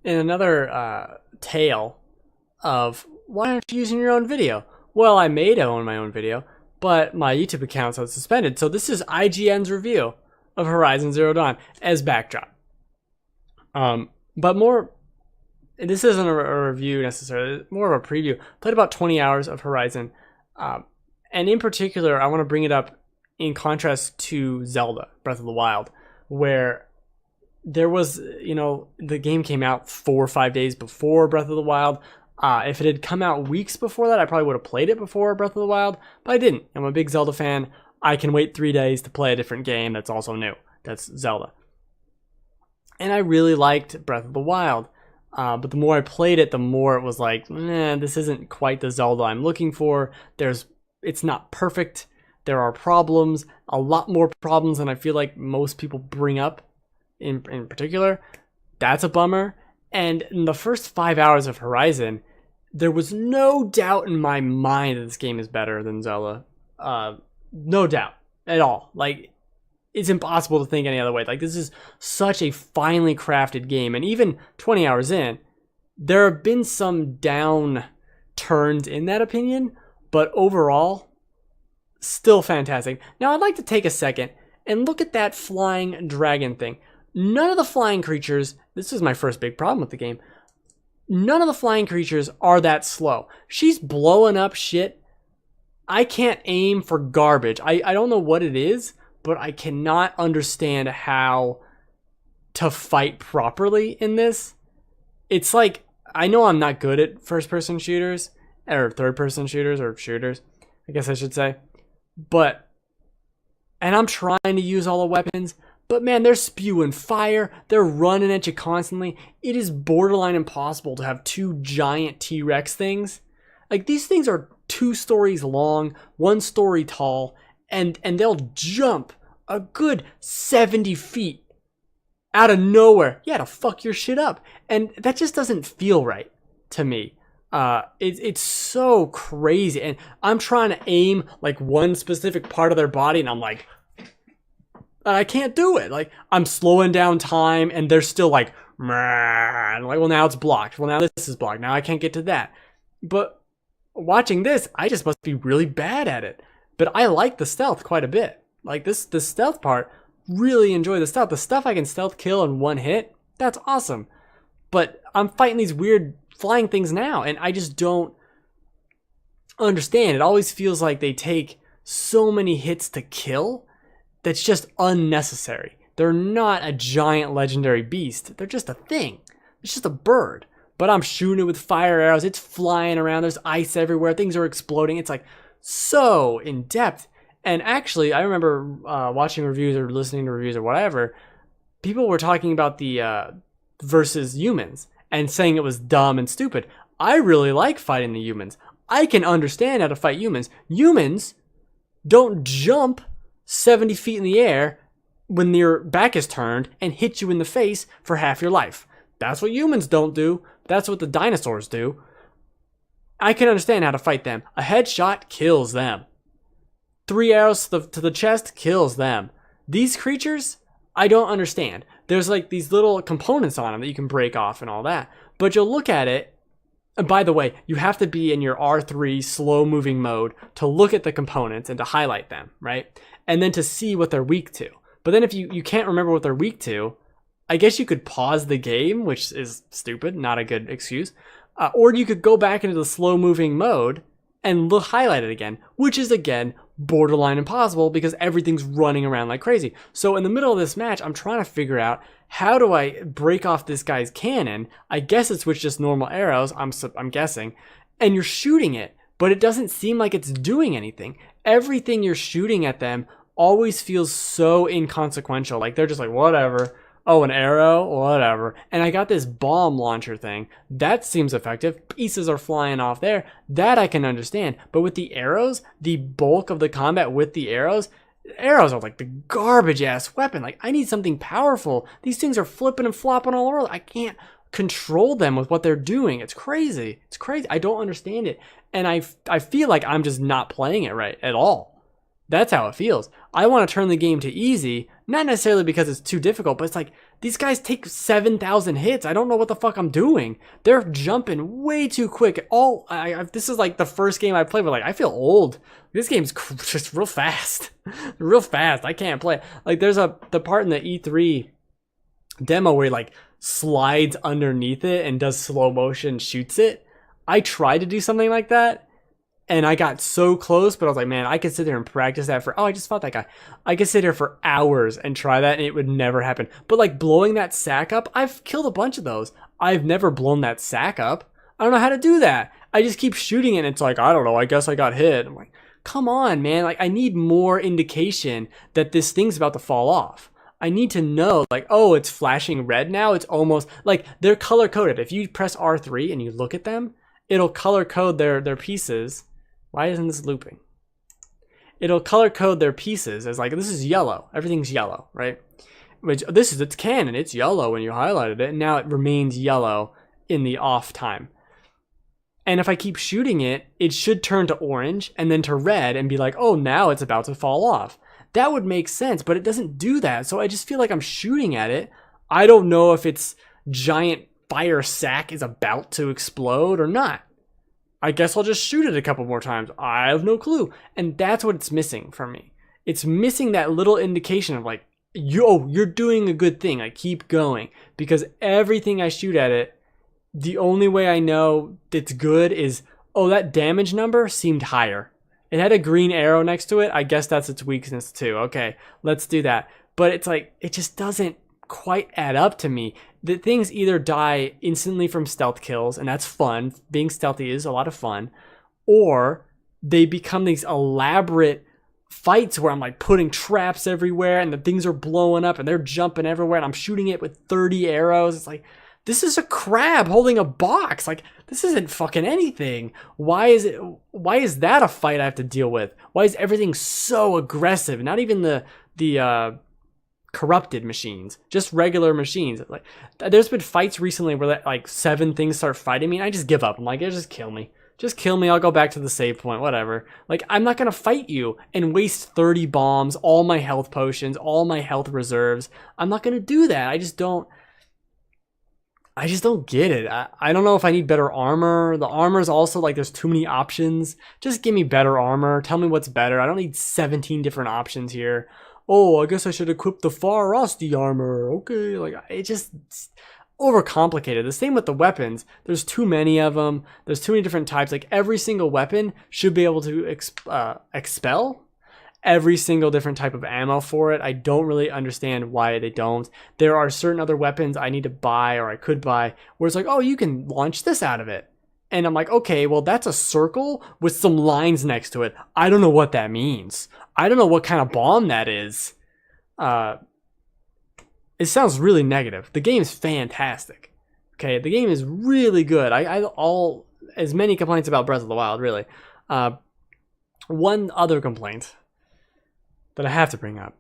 in another tale of why aren't you using your own video? Well, I made my own video, but my YouTube account's suspended. So this is IGN's review of Horizon Zero Dawn as backdrop. But more, this isn't a review necessarily, more of a preview. Played about 20 hours of Horizon. And in particular, I want to bring it up in contrast to Zelda Breath of the Wild, where there was, the game came out 4 or 5 days before Breath of the Wild. If it had come out weeks before that, I probably would have played it before Breath of the Wild, but I didn't. I'm a big Zelda fan. I can wait 3 days to play a different game that's also new. That's Zelda. And I really liked Breath of the Wild. But the more I played it, the more it was like, this isn't quite the Zelda I'm looking for. It's not perfect. There are problems, a lot more problems than I feel like most people bring up in particular. That's a bummer. And in the first 5 hours of Horizon, there was no doubt in my mind that this game is better than Zelda. No doubt at all. Like, it's impossible to think any other way. Like, this is such a finely crafted game. And even 20 hours in, there have been some down turns in that opinion, but overall, still fantastic. Now, I'd like to take a second and look at that flying dragon thing. None of the flying creatures, this is my first big problem with the game, none of the flying creatures are that slow. She's blowing up shit. I can't aim for garbage. I don't know what it is, but I cannot understand how to fight properly in this. It's like, I know I'm not good at first-person shooters, or third-person shooters, or shooters, I guess I should say. And I'm trying to use all the weapons, but man, they're spewing fire, they're running at you constantly. It is borderline impossible to have 2 giant T-Rex things. Like, these things are 2 stories long, 1 story tall, and they'll jump a good 70 feet out of nowhere. Yeah, to fuck your shit up. And that just doesn't feel right to me. It's so crazy. And I'm trying to aim like one specific part of their body, and I'm like, I can't do it. Like, I'm slowing down time, and they're still like, and I'm like, well, now it's blocked. Well, now this is blocked. Now I can't get to that. But watching this, I just must be really bad at it. But I like the stealth quite a bit. Like, the stealth part, really enjoy the stealth. The stuff I can stealth kill in 1 hit, that's awesome. But I'm fighting these weird flying things now, and I just don't understand. It always feels like they take so many hits to kill that's just unnecessary. They're not a giant legendary beast. They're just a thing. It's just a bird. But I'm shooting it with fire arrows. It's flying around. There's ice everywhere. Things are exploding. It's like so in depth. And actually, I remember watching reviews or listening to reviews or whatever. People were talking about the versus humans and saying it was dumb and stupid. I really like fighting the humans. I can understand how to fight humans. Humans don't jump 70 feet in the air when your back is turned and hit you in the face for half your life. That's what humans don't do. That's what the dinosaurs do. I can understand how to fight them. A headshot kills them. 3 arrows to the chest kills them. These creatures, I don't understand. There's like these little components on them that you can break off and all that. But you'll look at it, and by the way, you have to be in your R3 slow moving mode to look at the components and to highlight them, right? And then to see what they're weak to. But then if you can't remember what they're weak to, I guess you could pause the game, which is stupid, not a good excuse. Or you could go back into the slow moving mode and highlight it again, which is again borderline impossible because everything's running around like crazy. So in the middle of this match, I'm trying to figure out, how do I break off this guy's cannon? I guess it's with just normal arrows, I'm guessing. And you're shooting it, but it doesn't seem like it's doing anything. Everything you're shooting at them always feels so inconsequential. Like, they're just like, whatever. Oh, an arrow? Whatever. And I got this bomb launcher thing. That seems effective. Pieces are flying off there. That I can understand. But with the arrows, the bulk of the combat with the arrows are like the garbage ass weapon. Like, I need something powerful. These things are flipping and flopping all over. I can't control them with what they're doing. It's crazy. It's crazy. I don't understand it. And I feel like I'm just not playing it right at all. That's how it feels. I want to turn the game to easy, not necessarily because it's too difficult, but it's like these guys take 7,000 hits. I don't know what the fuck I'm doing. They're jumping way too quick. This is like the first game I played where like I feel old. This game's just real fast, real fast. I can't play. Like there's the part in the E3 demo where he like slides underneath it and does slow motion, shoots it. I tried to do something like that. And I got so close, but I was like, man, I could sit there and practice that I just fought that guy. I could sit here for hours and try that and it would never happen. But like blowing that sack up, I've killed a bunch of those. I've never blown that sack up. I don't know how to do that. I just keep shooting it and it's like, I don't know, I guess I got hit. I'm like, come on, man. Like I need more indication that this thing's about to fall off. I need to know like, oh, it's flashing red now. It's almost like they're color coded. If you press R3 and you look at them, it'll color code their pieces. Why isn't this looping? It'll color code their pieces as like, this is yellow. Everything's yellow, right? Which it's canon. It's yellow when you highlighted it. And now it remains yellow in the off time. And if I keep shooting it, it should turn to orange and then to red and be like, oh, now it's about to fall off. That would make sense, but it doesn't do that. So I just feel like I'm shooting at it. I don't know if its giant fire sack is about to explode or not. I guess I'll just shoot it a couple more times. I have no clue. And that's what it's missing from me. It's missing that little indication of like, you're doing a good thing. Like, keep going. Because everything I shoot at it, the only way I know it's good is, oh, that damage number seemed higher. It had a green arrow next to it. I guess that's its weakness too. Okay, let's do that. But it's like, it just doesn't quite add up to me. The things either die instantly from stealth kills, and that's fun. Being stealthy is a lot of fun. Or they become these elaborate fights where I'm like putting traps everywhere and the things are blowing up and they're jumping everywhere and I'm shooting it with 30 arrows. It's like, this is a crab holding a box. Like, this isn't fucking anything. Why is that a fight I have to deal with? Why is everything so aggressive? Not even the corrupted machines, just regular machines. Like, there's been fights recently where like 7 things start fighting me and I just give up. I'm like, just kill me. Just kill me. I'll go back to the save point, whatever. Like, I'm not going to fight you and waste 30 bombs, all my health potions, all my health reserves. I'm not going to do that. I just don't get it. I don't know if I need better armor. The armor is also like, there's too many options. Just give me better armor. Tell me what's better. I don't need 17 different options here. Oh, I guess I should equip the Farasti armor. Okay, like, it just overcomplicated. The same with the weapons. There's too many of them. There's too many different types. Like, every single weapon should be able to expel every single different type of ammo for it. I don't really understand why they don't. There are certain other weapons I need to buy or I could buy where it's like, oh, you can launch this out of it. And I'm like, okay, well, that's a circle with some lines next to it. I don't know what that means. I don't know what kind of bomb that is. It sounds really negative. The game is fantastic. Okay, the game is really good. All as many complaints about Breath of the Wild, really. One other complaint that I have to bring up,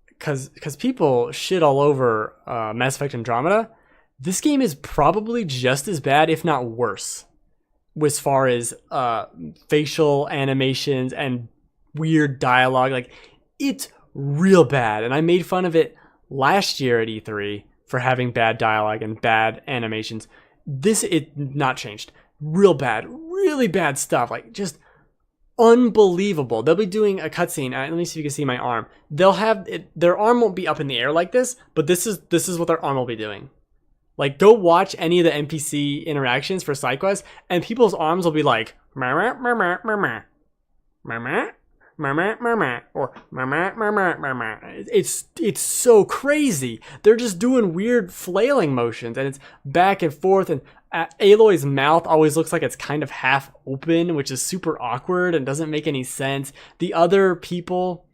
because people shit all over Mass Effect Andromeda. This game is probably just as bad, if not worse, as far as facial animations and weird dialogue. Like, it's real bad, and I made fun of it last year at E3 for having bad dialogue and bad animations. It not changed. Real bad, really bad stuff. Like, just unbelievable. They'll be doing a cutscene. Let me see if you can see my arm. They'll have it, their arm won't be up in the air like this, but this is what their arm will be doing. Like, go watch any of the NPC interactions for side quests, and people's arms will be like, meh, meh, meh, meh, meh, meh, meh, meh, or it's so crazy. They're just doing weird flailing motions, and it's back and forth, and Aloy's mouth always looks like it's kind of half open, which is super awkward and doesn't make any sense. The other people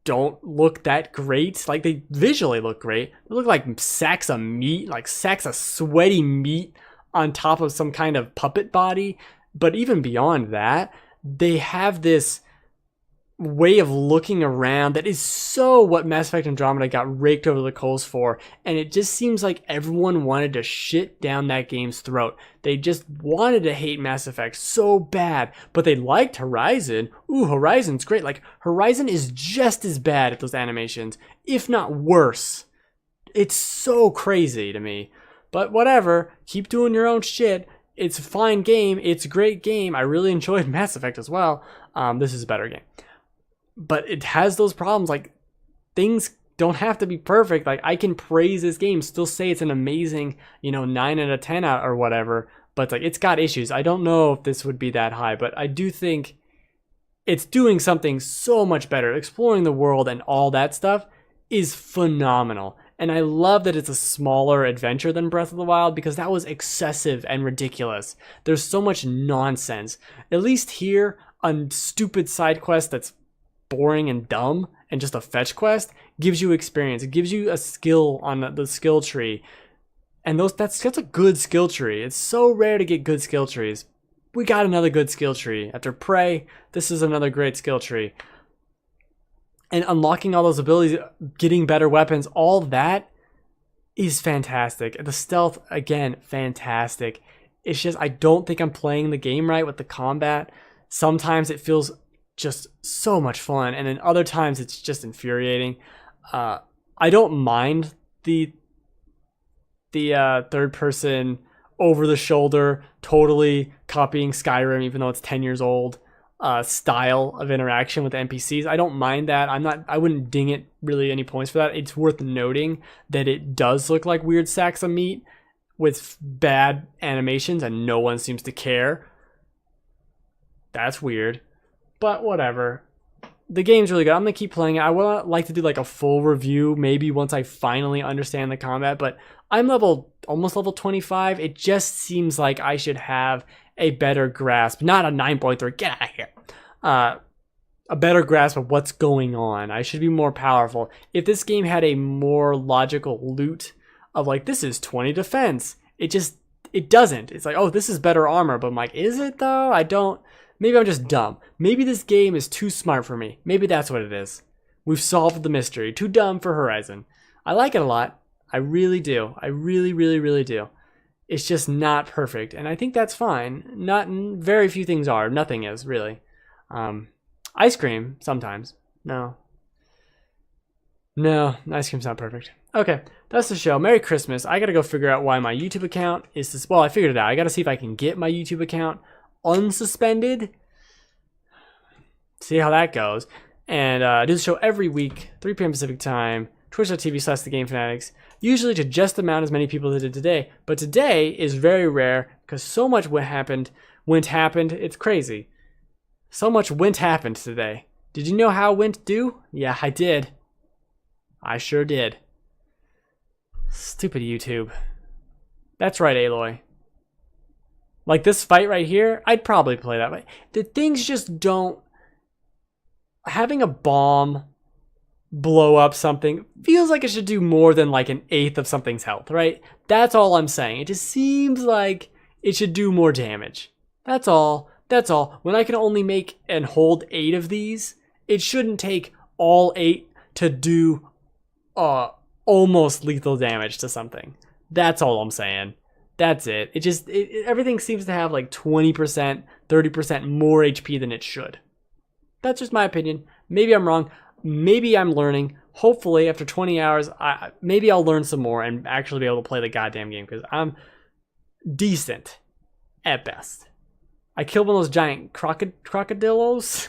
don't look that great. Like, they visually look great. They look like sacks of meat, like sacks of sweaty meat on top of some kind of puppet body. But even beyond that, they have this way of looking around that is so what Mass Effect Andromeda got raked over the coals for, and it just seems like everyone wanted to shit down that game's throat. They just wanted to hate Mass Effect so bad, but they liked Horizon. Ooh, Horizon's great. Like, Horizon is just as bad at those animations, if not worse. It's so crazy to me. But whatever, keep doing your own shit. It's a fine game. It's a great game. I really enjoyed Mass Effect as well. This is a better game. But it has those problems. Like, things don't have to be perfect. Like, I can praise this game, still say it's an amazing, 9 out of 10 out or whatever. But it's like, it's got issues. I don't know if this would be that high, but I do think it's doing something so much better. Exploring the world and all that stuff is phenomenal. And I love that it's a smaller adventure than Breath of the Wild, because that was excessive and ridiculous. There's so much nonsense. At least here, a stupid side quest that's boring and dumb and just a fetch quest gives you experience. It gives you a skill on the skill tree, and that's a good skill tree. It's so rare to get good skill trees. We got another good skill tree after Prey. This is another great skill tree, and unlocking all those abilities, getting better weapons, all that is fantastic. The stealth, again, fantastic. It's just, I don't think I'm playing the game right with the combat. Sometimes it feels just so much fun, and then other times it's just infuriating. I don't mind the third person over the shoulder, totally copying Skyrim, even though it's 10 years old, style of interaction with NPCs. I don't mind that. I wouldn't ding it really any points for that. It's worth noting that it does look like weird sacks of meat with bad animations, and no one seems to care. That's weird. But whatever. The game's really good. I'm going to keep playing it. I would like to do like a full review maybe once I finally understand the combat, but I'm almost level 25. It just seems like I should have a better grasp. Not a 9.3. Get out of here. A better grasp of what's going on. I should be more powerful. If this game had a more logical loot of like, this is 20 defense, it doesn't. It's like, oh, this is better armor, but I'm like, is it though? Maybe I'm just dumb. Maybe this game is too smart for me. Maybe that's what it is. We've solved the mystery. Too dumb for Horizon. I like it a lot. I really do. I really, really, really do. It's just not perfect, and I think that's fine. Very few things are. Nothing is, really. Ice cream, sometimes. No, ice cream's not perfect. Okay, that's the show. Merry Christmas. I gotta go figure out why my YouTube account is this. Well, I figured it out. I gotta see if I can get my YouTube account unsuspended. See how that goes. And I do the show every week, 3 p.m. Pacific time, twitch.tv/TheGameFanatics, usually to just about as many people as did today. But today is very rare because so much went happened. It's crazy. So much went happened today. Did you know how went do? Yeah, I did. I sure did. Stupid YouTube. That's right, Aloy. Like this fight right here, I'd probably play that way. The things just don't... Having a bomb blow up something feels like it should do more than like an eighth of something's health, right? That's all I'm saying. It just seems like it should do more damage. That's all. When I can only make and hold 8 of these, it shouldn't take all 8 to do almost lethal damage to something. That's all I'm saying. That's it. Everything seems to have like 20%, 30% more HP than it should. That's just my opinion. Maybe I'm wrong. Maybe I'm learning. Hopefully, after 20 hours, maybe I'll learn some more and actually be able to play the goddamn game, because I'm decent at best. I killed one of those giant crocodillos.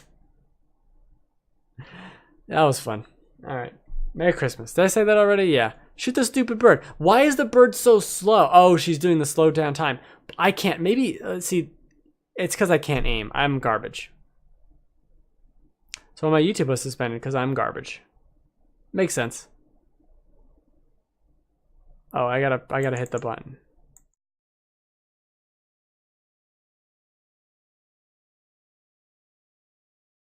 That was fun. All right. Merry Christmas. Did I say that already? Yeah. Shoot the stupid bird. Why is the bird so slow? Oh, she's doing the slow down time. I can't. Maybe, see, it's because I can't aim. I'm garbage. So my YouTube was suspended because I'm garbage. Makes sense. Oh, I gotta hit the button.